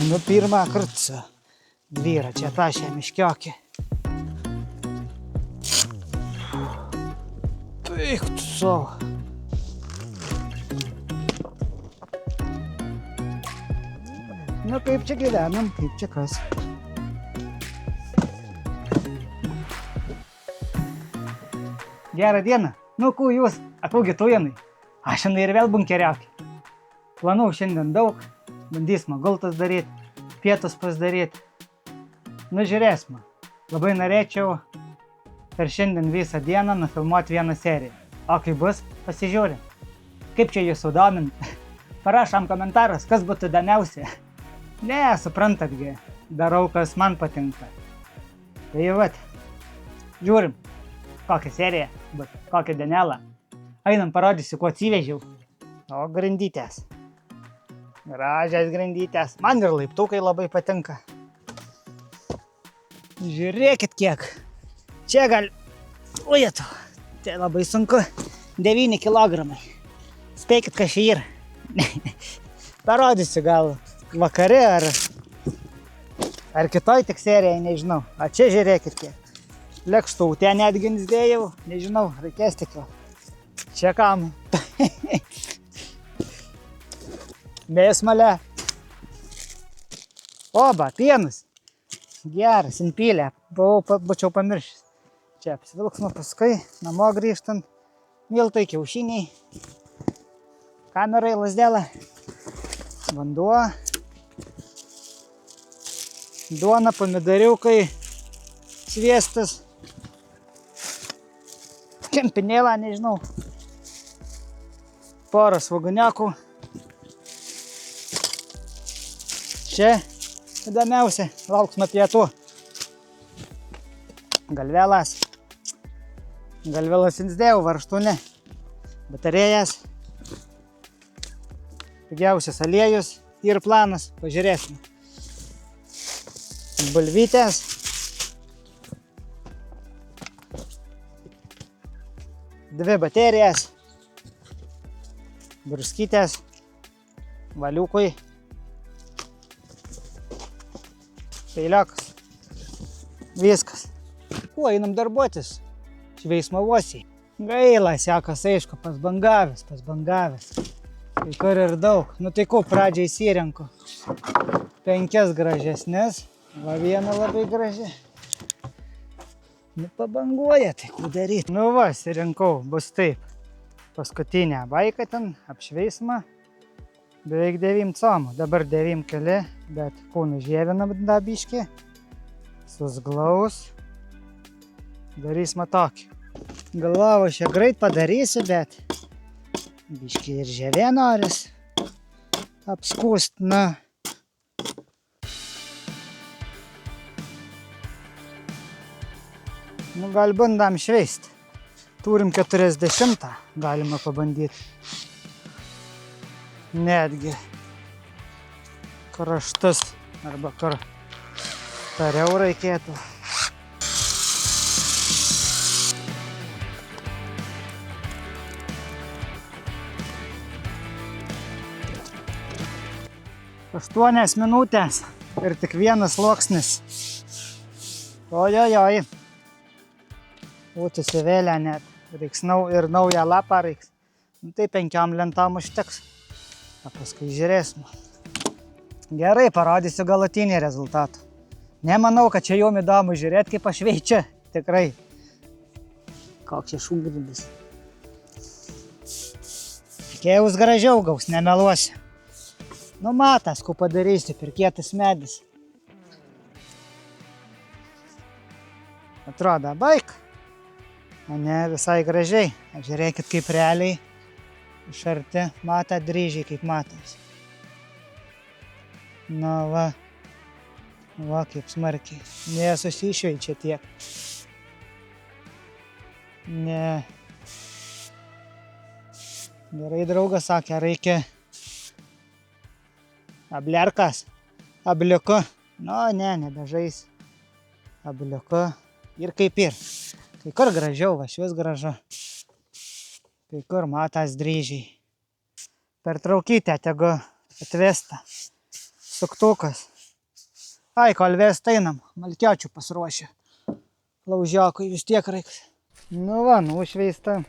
Nu, pirmą kartą su dvyra čia tašė miškiokį. Eik tu savo. Nu, kaip čia gyvenam, kaip čia kas. Gerą dieną. Nu, kų jūs, akaugi tujanai. Aš šiandien ir vėl bunkeriauki. Planų šiandien daug, bandysime gultas daryti, pietus pasidaryti. Nu, žiūrėsime. Labai norėčiau per šiandien visą dieną nufilmuoti vieną seriją. O kai bus, pasižiūrim. Kaip čia jūs sudomint? Parašom komentaras, kas būtų įdomiausia. Ne, suprantatgi, darau, kas man patinka. Tai vat, žiūrim, kokią seriją bus, kokią dienelą. Einam parodysiu, ko atsivežiau. O, grandytės. Gražias grandytės. Man ir laiptukai labai patinka. Žiūrėkit kiek. Čia gal... Ujetu, tai labai sunku. 9 kilogramai. Spėkit, kas čia yra. Parodysiu gal vakare ar kitoj tik serijai, nežinau. A čia žiūrėkit kiek. Lėkštutę netgi dėjau, nežinau, reikės tikiu. Čia kam? Mėsmalė. Oba, pienas. Geras, impylė. Būčiau pamiršęs. Čia apsivilksime paskui, namo grįžtant. Miltai, kiaušiniai. Kamerai, lazdelė. Vanduo. Duona, pomidoriukai. Sviestas. Kempinėlą, nežinau. Porą svogūniakų. Čia įdomiausia, lauksime pietų. Galvelas. Galvelas insdėjau, varštūnė. Batarėjas. Pigiausias aliejus ir planas. Pažiūrėsime. Bulvytės. Dvi baterijas. Druskytės. Valiukui. Peiliukas. Viskas. Kuo einam darbuotis? Šveismo uosiai. Gaila, sekas aišku, pasbangavęs. Kai kur ir daug. Nu tai ko, pradžiai įsirenku 5 gražesnės. Va viena labai graži. Nu pabanguoja, tai ko daryti. Nu va, įsirinkau, bus taip. Paskutinę baiką ten, apšveismą. Beveik 9 comų. Dabar 9 keli, bet kūnų žievinam dabiškį. Susglaus. Darysime tokį. Galvoju, aš čia greit padarysiu, bet biškį ir žievė noris apskūst. Na. Nu, gal bandam šveist. Turim 40, galima pabandyti. Netgi kraštus arba kur tariau reikėtų. Aštuonias minutės ir tik vienas sluoksnis. Ojojoj. Užsivėlę net. Reiks ir naują lapą reiks. Nu, tai 5 lentom užteks. O paskui žiūrėsim. Gerai, parodysiu galutinį rezultatą. Nemanau, kad čia jom įdomu žiūrėti, kaip aš veičiu. Tikrai. Koks čia šūgrindis. Tikėjaus gražiau gaus, nemeluosiu. Nu, matas, ko padarysiu, per kietas medis. Atrodo, baik. O ne, visai gražiai. Žiūrėkit, kaip realiai iš arti mata dryžiai, kaip matas. Na va. Va, kaip smarkiai. Nesusišveičia tiek. Ne. Gerai, draugas sakė, reikia ablerkas. Abliuku. Nu, ne, nebežais. Abliuku. Ir kaip ir. Kai kur gražiau, va švis gražu. Kai kur matas dryžiai. Per traukytę tegu atvesta. Suktukas. Ai, kol vest einam, malkiačių pasiruošę. Laužiakui vis tiek reiks. Nu va, nušveista.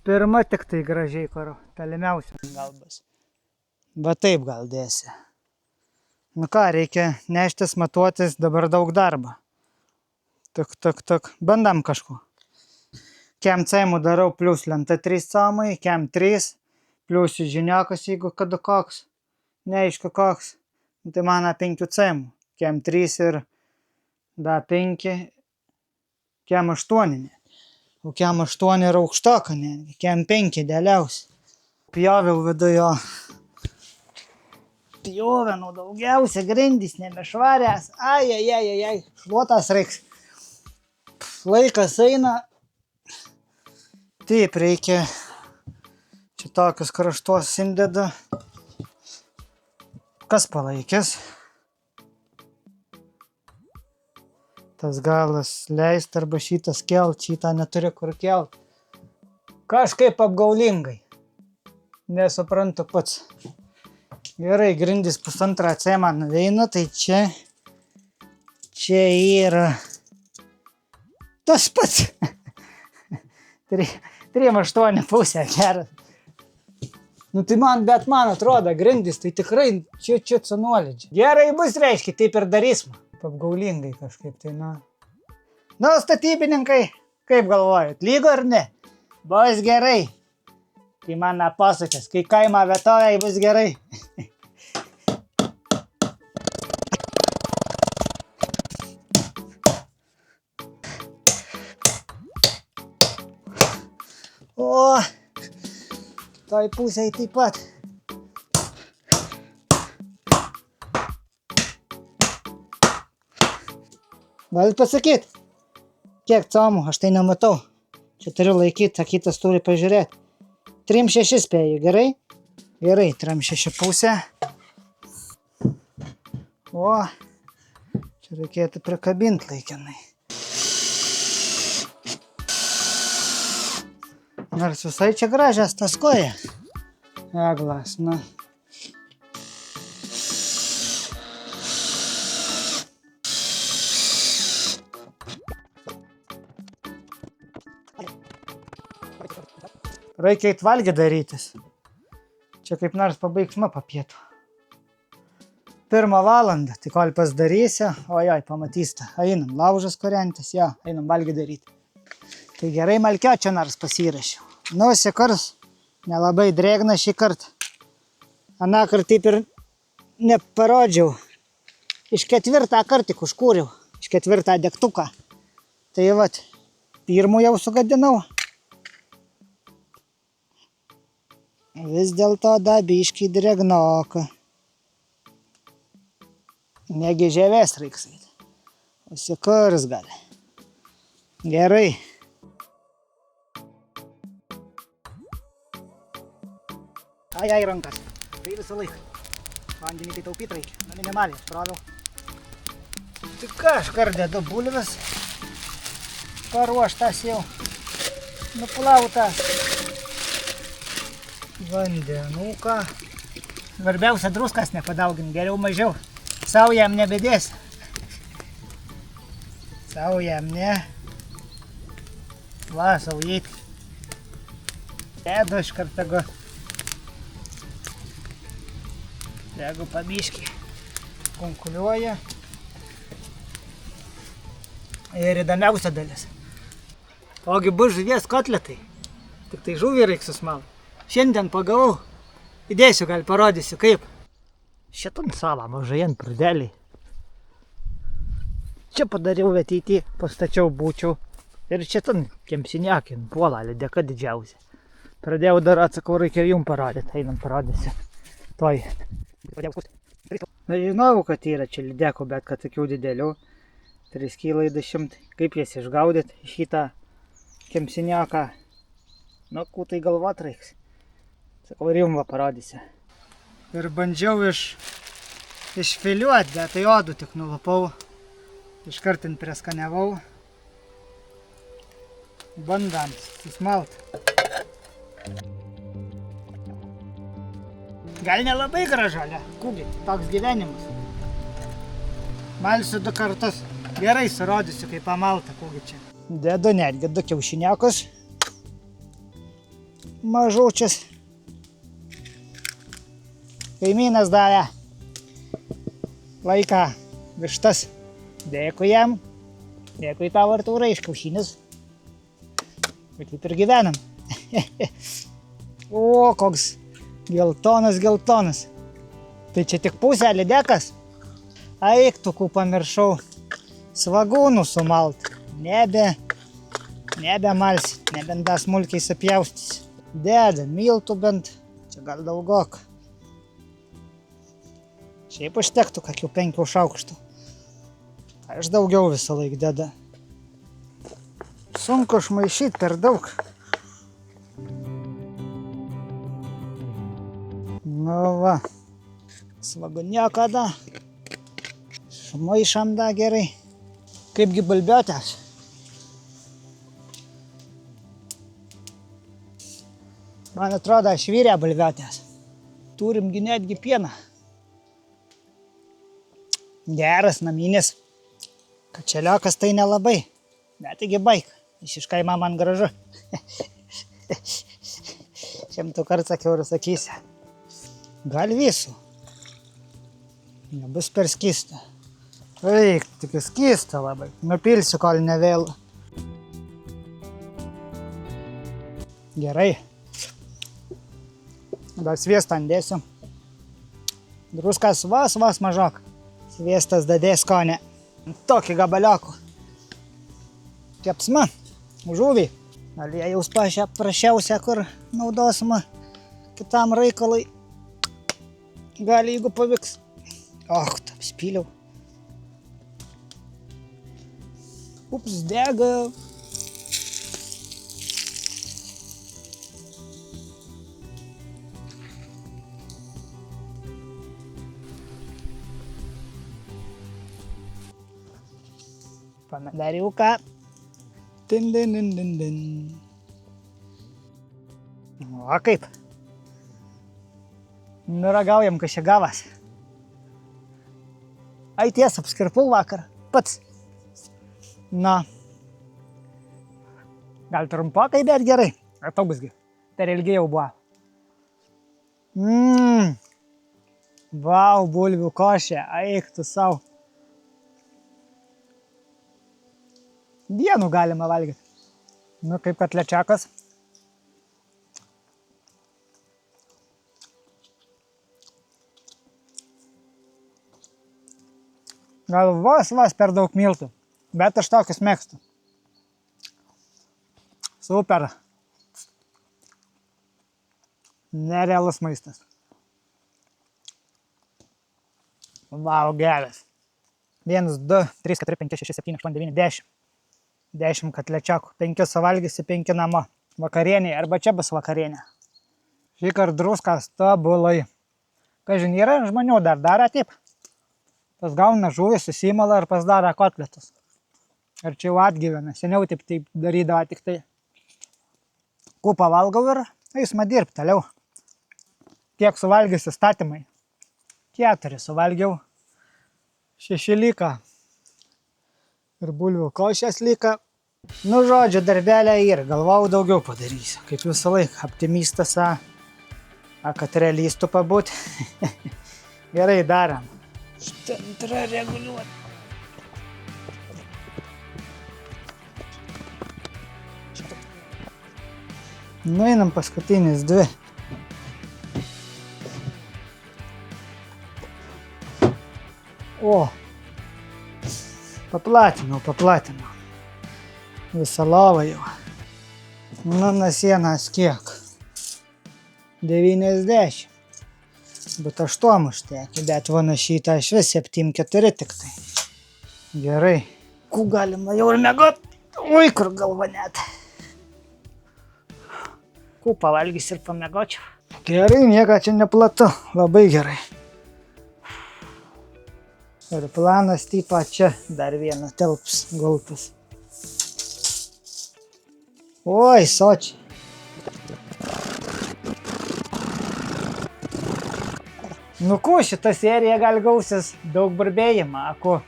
Pirma tik tai gražiai karo, pelimiausia gal bus. Bet taip gal dėsi. Nu ką, reikia neštis, matuotis, dabar daug darbo. Tak, bandam kažko. Kem caimų darau plius lenta 3 camai, kem 3, plius žiniakas, jeigu kada koks, neaišku koks. Tai man 5 caimų, kem 3 ir da 5, kem 8. O kem 8 yra aukštoka, kem 5 dėliausia. Pjoviau vidujo. Pjovenų daugiausia, grindys nebešvarės. Ai, šluotas reiks. Laikas eina. Taip, reikia. Čia tokius kraštuos indėda. Kas palaikės? Tas galas leist arba šitas kelt, šitą neturi kur kelt. Kažkaip apgaulingai. Nesuprantu pats. Gerai, grindys 1,5 cm man veina, tai čia yra tas pats. 3,8 pusė geras. Nu tai man atrodo, grindys tai tikrai čia nuolydžiai. Gerai bus, reiškia, taip ir darysim. Apgaulingai kažkaip tai, na. Nu, statybininkai, kaip galvojat, lygo ar ne? Bus gerai. Tai man pasakės, kai kaimo vietovėje bus gerai. O, toj pusėj taip pat. Galit pasakyt, kiek camų, aš tai nematau. Čia turiu laikyti, kitas turi pažiūrėti. 3,6 spėju, gerai? Gerai, 3,6 pusė. O, čia reikėtų prikabinti laikinai. Nors visai čia gražias tas koja. Eglas, na. Reikia eit valgį darytis. Čia kaip nors pabaigsma papietų. 1 valandą, tai kol pasidarysi, ojoj, pamatysite. Einam, laužas kuriantis, jo, einam valgį daryti. Tai gerai malkio čia nors pasirašiau. Nu, sikars, nelabai drėgna šį kartą. Anakart taip ir neparodžiau. Iš 4 kartą tik užkūriau. Iš 4 degtuką. Tai vat, 1 jau sugadinau. Vis dėlto da biškį drėgnoka. Negi žėvės reiks eiti. Užsikurs gali. Gerai. Ai, rankas. Tai visą laiką. Vandenį tai taupyt reikia. Na, minimaliai, praviau. Tai ką, aš dedu bulves. Paruoštas jau. Nuplautas. Vandenuką. Svarbiausia druskas nepadaugint, geriau mažiau. Sau jam nebedės. Sau jam ne. Va, saujyti. Dedu iš karto. Jeigu pabiškį konkuliuoja. Ir įdomiausia dalis. Ogi bus žuvies kotletai. Tik tai žuvį reiks susmalti. Šiandien pagavau. Įdėsiu, gal parodysiu kaip. Šitun salą mažai ant pradėlį. Čia padariau ateitį, pastačiau būčiau. Ir šitun kemsiniakin, puola lydeka didžiausia. Pradėjau dar atsakau, reikia jums parodyti. Einam parodysiu. Toj. Nežinau, kad yra čia lydekų, bet kad tokių didelių. 3 kg 200. Kaip jas išgaudyti šitą kemsiniaką? Nu, kūtai galvot reiks. Sakau, ir jums va parodysiu. Ir bandžiau išfiliuoti, bet tai odų tik nulupau. Iškartin prieskaniavau. Bandam susmalt. Gal nelabai gražu, ale? Kūgi, toks gyvenimas. Malsiu 2 kartus. Gerai surodysiu, kaip pamalta, kogi čia. Dedu netgi 2 kiaušiniakus. Mažučius. Kaimynas davė laiką vištas. Dėkui jam. Dėkui tau, Artūrai, iš kiaušinis. Bet kaip ir gyvenam. O, koks geltonas. Tai čia tik pusė lydekas. Eik, tu pamiršau svagūnų sumalt. Nebe malsi, nebent dar smulkiai sapjaustys. Deda miltų bent, čia gal daugok. Šiaip užtektų kokių 5 šaukštų. Aš daugiau visą laiką deda. Sunku išmaišyti per daug. Nu va, svagūniuką da. Šmaišam da gerai. Kaipgi balbiotės. Man atrodo, švyrė balbiotės. Turimgi netgi pieną. Geras naminis. Kačeliokas tai nelabai. Bet taigi baik. Iš kaimo man gražu. 100 kartų sakiau ir sakysi. Gal visų. Nebus per skystą. Eik, tik skystą labai. Nupilsiu, kol nevėlu. Gerai. Dar sviestą andėsiu. Druskas vos mažok. Sviestas dadės skonį. Tokį gabaliokų. Kepsma. Žuvį. Aliejaus prašiausia, kur naudosima kitam reikalui. Gali, jeigu pavyks. Apspyliau. Ups, dega. Pamedariuką. Din. O kaip? Nuragaujam, kas čia gavas. Ai tiesa, apskirpau vakar. Pats. Na. Gal trumpokai, bet gerai. Ar tau busgi? Per ilgiai jau buvo. Vau, bulvių košė. Eik tu sau. Dienų galima valgyti. Nu, kaip kotlečiakas. Gal vos per daug miltų. Bet aš tokius mėgstu. Super. Nerealus maistas. Vau, geras. 1, 2, 3, 4, 5, 6, 7, 8, 9, 10. 10 kotlečiakų. 5 suvalgysi, 5 namo. Vakarienė, arba čia bus vakarienė. Šįkart druskas tobulai. Kažin, yra žmonių dar daro taip. Tas gauna žuvį, susimala ir pasidaro kotletus. Ir čia jau atgyvena. Seniau taip darydavo tik tai. Kupą valgau ir eisma dirbti toliau. Kiek suvalgysiu statymai? 4 suvalgiau. 6 lyka. Ir bulvių košės lyka. Nu, žodžiu, darbelę ir galvau daugiau padarysiu. Kaip visą laiką, optimistas, kad realistų pabūt. Gerai, darom. Štantra reguliuoti. Nueinam paskutinis 2. O. Paplatinau. Visą lovą jau. Nu, na sienas kiek? 90. Bet 8 užtekė, bet vana šitą iš vis 7-4 tik tai. Gerai. Ku galima jau ir mėgot? Ui, kur galva net. Ku pavalgys ir pamėgočiau. Gerai, nieko čia neplatu. Labai gerai. Ir planas tipo čia dar vieną telps gultas. Oi, sočiai. Nu ko, šita serija gali gausis daug barbėjimą, ako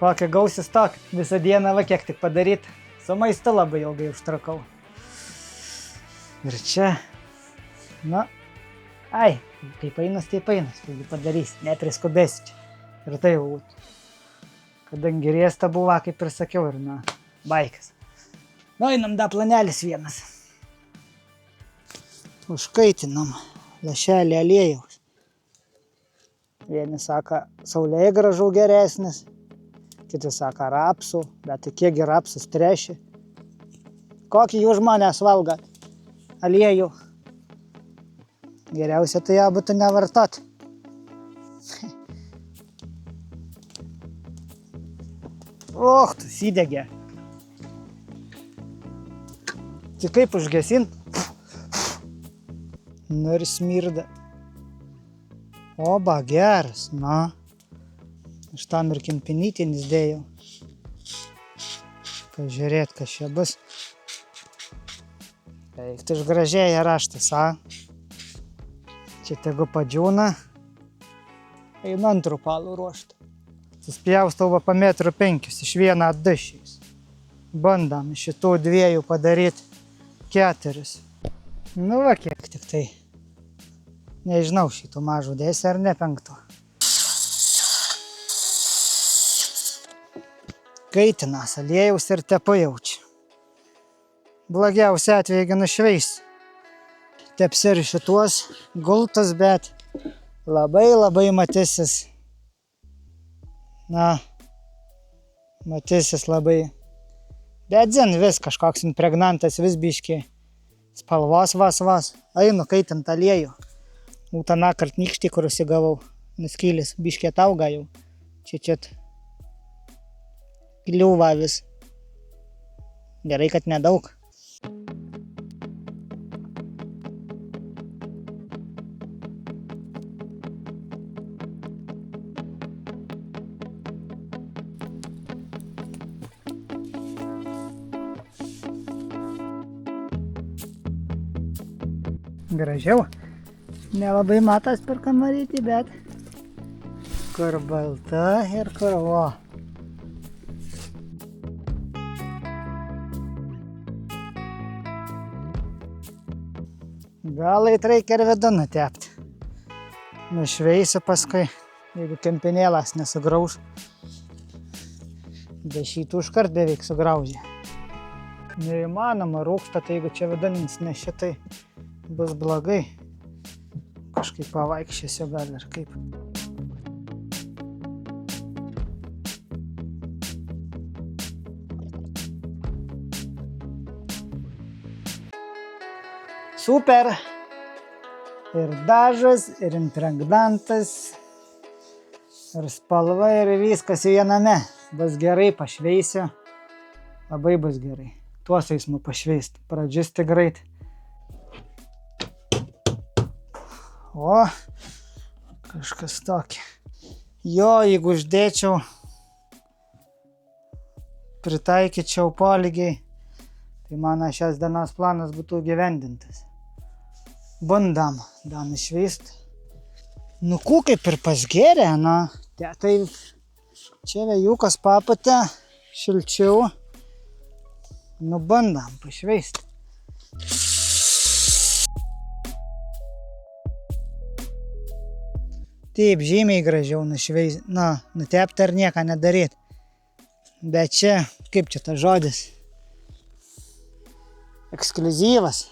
Kokia gausis tokia. Visą dieną va kiek tik padaryt. Su maistu labai ilgai užtrukau. Ir čia, kaip einas, taip einas. Taigi padarys, nepriskubėsi čia. Ir tai jau būtų. Kadangi riesta buvo, kaip ir sakiau, ir baikas. Einam da planelis vienas. Užkaitinam lašelį aliejaus. Vieni sako, saulėgrąžų geresnis, kiti sako rapsų, bet tai kiekgi rapsus treši. Kokį jūs žmonės valgat? Aliejų. Geriausia tai ją būtų nevartot. Tu įdegė. Tai kaip užgesint? Ir smirda. Oba, geras, Aš tam ir kempinytinis dėjau. Pažiūrėt, kas čia bus. Eik, tai išgražėja raštas, Čia tegu padžiūna. Einu antrų palų ruošti. Suspjaustau po 1,5 m, iš vieną atdašiais. Bandam iš šitų 2 padaryti 4. Va kiek tik tai. Nežinau, šitų mažų dėsi ar ne 5. Kaitinas aliejaus ir tepu jaučia. Blogiausia atveju nušveis. Tepsi ir šituos gultus, bet labai matysis. Matysis labai. Bet vis kažkoks impregnantas, vis biški spalvos vas. Einu kaitint aliejų. Ūtana kartnykštį, kur užsigavau. Nuskylis, biškė tauga jau. Čia kliūva vis. Gerai, kad nedaug. Gražiau. Nelabai matas per kamarytį, bet kur balta ir kur Gal reikia ir vidų nutepti. Nušveisiu paskui, jeigu kempinėlas nesugrauž. Be šitų iškart beveik sugraužė. Neįmanoma rūkšta, tai jeigu čia vidaninis ne šitai bus blogai. Kažkaip pavaikščiosiu gal ir kaip. Super! Ir dažas, ir impregnantas, ir spalva, ir viskas viename. Bus gerai, pašveisiu. Labai bus gerai. Tuos eismu pašveist. Pradžiusti greit. Kažkas tokia. Jeigu uždėčiau, pritaikyčiau polygiai, tai mano šios dienos planas būtų gyvendintas. Bandam, dan išveist. Kaip ir pasgėrė, tai čia vėjukas papatė, šilčiau. Bandam pašveist. Taip, žymiai gražiau nutepti ar nieką nedaryti. Bet čia, kaip čia tas žodis? Ekskliuzyvas.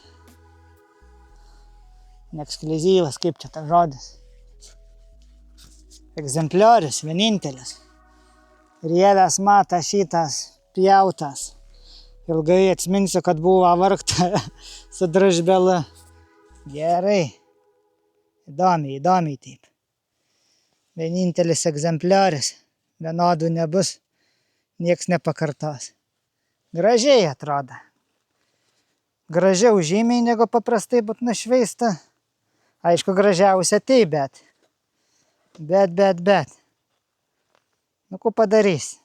Ne ekskliuzyvas, kaip čia tas žodis? Egzempliorius, vienintelis. Rievės matas šitas pjautas. Ilgai atsiminsiu, kad buvo vargta su dražbela. Gerai. Įdomiai taip. Vienintelis egzempliorius. Vienodų nebus. Nieks nepakartos. Gražiai atrodo. Gražiau žymiai negu paprastai būtų nušveista. Aišku, gražiausia tai, bet. Ko padarys?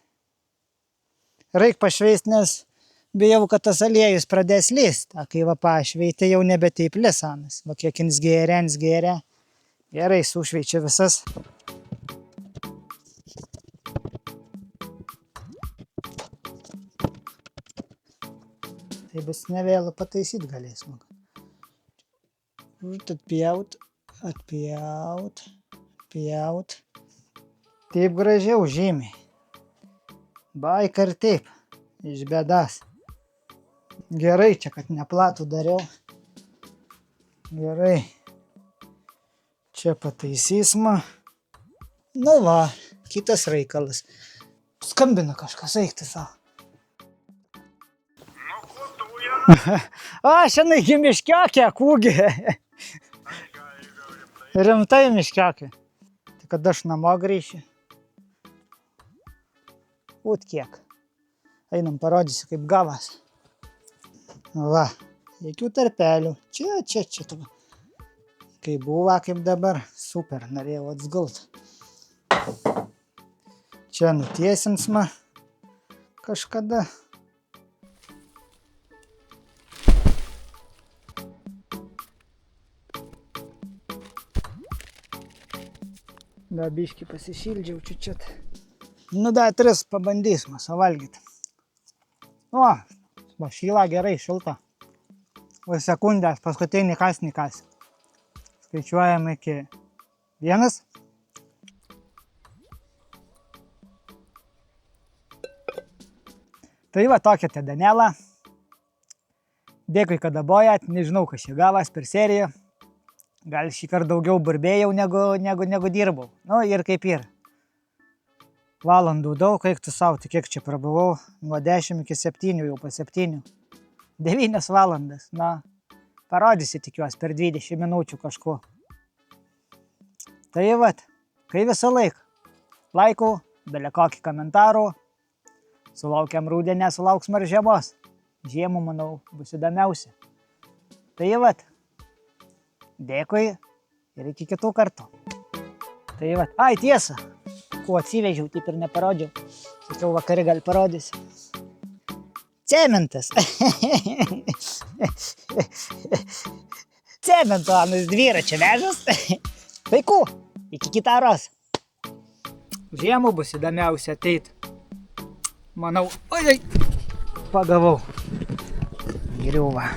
Reik pašveist, nes bijau, kad tas aliejus pradės lyst. Kai pašveitė, jau nebe taip lisanas. Kiek jins gėrė. Gerai, sušveičiu visas. Tai bus nevėlu pataisyt galėsim. Atpjaut. Taip gražiau žymiai. Baika ir taip. Iš bėdas. Gerai čia, kad neplatų dariau. Gerai. Čia pataisysim. Nu va, kitas reikalas. Skambina kažkas, eikti savo. A, šiandien miškiokė, kūgė. Rimtai miškiokė. Tai kada aš namo grįšiu. Ūt kiek. Einam parodysiu, kaip gavas. Va, jokių tarpelių. Čia. Kaip buvo, kaip dabar. Super, norėjau atsgult. Čia nutiesinsime kažkada. Da biškį pasišildžiau čiut. Nu da, 3 pabandysim suvalgyti. O, va šyla gerai, šilta. O sekundės, paskutinį kasnį. Skaičiuojam iki 1. Tai va tokia tedanėla. Dėkui, kad abojat, nežinau, kas čia gavas per seriją. Gal šį kartą daugiau burbėjau negu dirbau. Nu ir kaip ir. Valandų daug, eik tu savo, tik kiek čia prabuvau. Nuo 10 iki 7, jau po 7. 9 valandas. Na, parodysi tikiuosi per 20 minučių kažko. Tai vat, kai visą laiką. Laikų, bele kokį komentarų. Sulaukiam rudenę, sulauksim ar žiemos. Žiemų, manau, bus įdomiausia. Tai vat. Dėkui ir iki kitų kartų. Tai vat. Ai, tiesa. Kuo atsivežiau, taip ir neparodžiau. Sakiau, vakarį gal parodysiu. Cementas. Cemento anas dviračio vežas. Vaikų, iki kitaros. Žiemų bus įdomiausia ateit. Manau, oi, pagavau. Griuva.